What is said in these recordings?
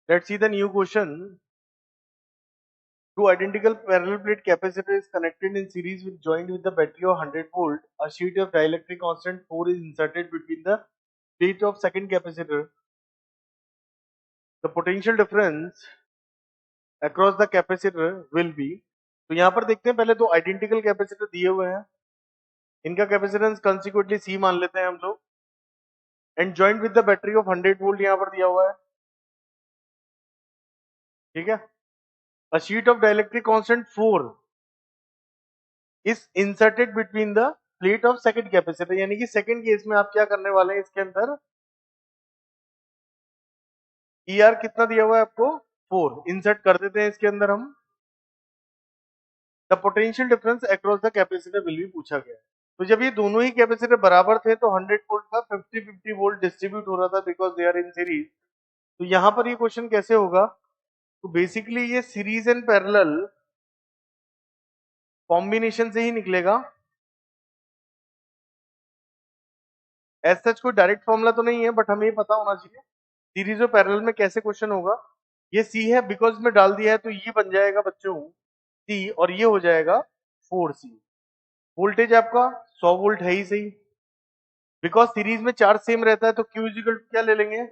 Let's see the new question. Two identical parallel plate capacitors connected in series with joined with the battery of 100 volt. A sheet of dielectric constant 4 is inserted between the plate of second capacitor. The potential difference across the capacitor will be. तो यहाँ पर देखते हैं पहले दो identical capacitor दिए हुए हैं, इनका कैपेसिटेंस कंसिक्वेंटली C मान लेते हैं हम लोग, and joint with the battery of 100 volt यहाँ पर दिया हुआ है, ठीक है। A sheet of dielectric constant 4 is inserted between the plate of second capacitor, यानी कि सेकंड केस में आप क्या करने वाले हैं, इसके अंदर ER कितना दिया हुआ है आपको 4 इंसर्ट कर देते हैं इसके अंदर हम। The potential difference across the capacitor will भी पूछा गया है। तो जब ये दोनों ही कैपेसिटर बराबर थे तो 100 वोल्ट का 50-50 वोल्ट डिस्ट्रीब्यूट हो रहा था because they are in series. तो यहां पर ये क्वेश्चन कैसे होगा, तो बेसिकली ये सीरीज एंड पैरेलल कॉम्बिनेशन से ही निकलेगा। एज सच कोई डायरेक्ट फॉर्मूला तो नहीं है, बट हमें ये पता होना चाहिए सीरीज और पैरेलल में कैसे क्वेश्चन होगा। ये सी है बिकॉज में डाल दिया है तो ये बन जाएगा बच्चों सी, और ये हो जाएगा 4C। वोल्टेज आपका 100 वोल्ट है ही सही, बिकॉज सीरीज में चार्ज सेम रहता है तो Q इक्वल क्या ले लेंगे,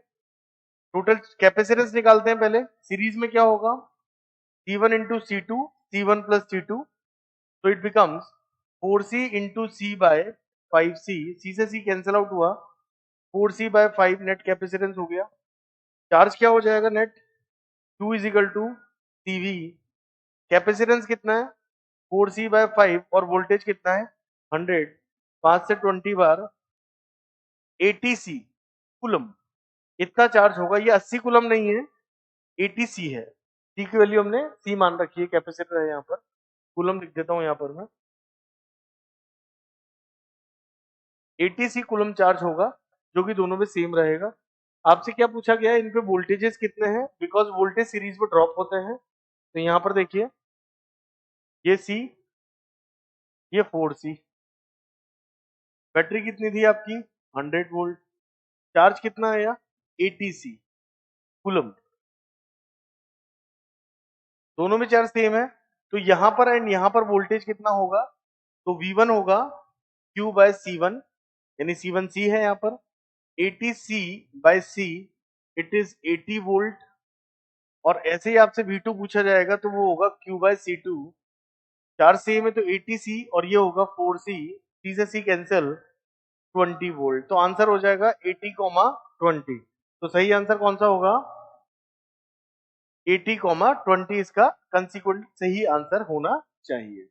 टोटल कैपेसिटेंस निकालते हैं पहले। सीरीज में क्या होगा C1 into C2, C1 plus C2, तो it becomes 4C into C by 5C, C से C कैंसिल आउट हुआ, 4C बाय 5 नेट कैपेसिटेंस हो गया। चार्ज क्या हो जाएगा net, Q is equal to CV, capacitance कितना है 4C बाय 5 और वोल्टेज कितना है 100, 5 से 20 बार 80C कूलम, इतना चार्ज होगा। ये 80 कूलम नहीं है 80C है, C की वैल्यू हमने C मान रखी है, कैपेसिटर है यहाँ पर, कूलम लिख देता हूँ यहाँ पर मैं, 80C कूलम चार्ज होगा जो कि दोनों में सेम रहेगा। आपसे क्या पूछा गया है, इन पे वोल्टेजेस कितने हैं, बिकॉज वोल्टेज सीरीज में ड्रॉप होते हैं। तो यहाँ पर देखिए ये C, ये 4C, बैटरी कितनी थी आपकी 100 वोल्ट, चार्ज कितना आया 80C कूलम, दोनों में चार्ज सेम है। तो यहाँ पर एंड यहाँ पर वोल्टेज कितना होगा, तो V1 होगा Q बाय C1, यानी C1C है यहाँ पर, 80C by C it is 80 volt, और ऐसे ही आपसे V2 पूछा जाएगा तो वो होगा Q bye C2, charge same है तो 80C और ये होगा 4C, C से C कैंसिल 20 वोल्ट। तो आंसर हो जाएगा 80,20। तो सही आंसर कौन सा होगा 80,20, इसका कंसिक्वेंट सही आंसर होना चाहिए।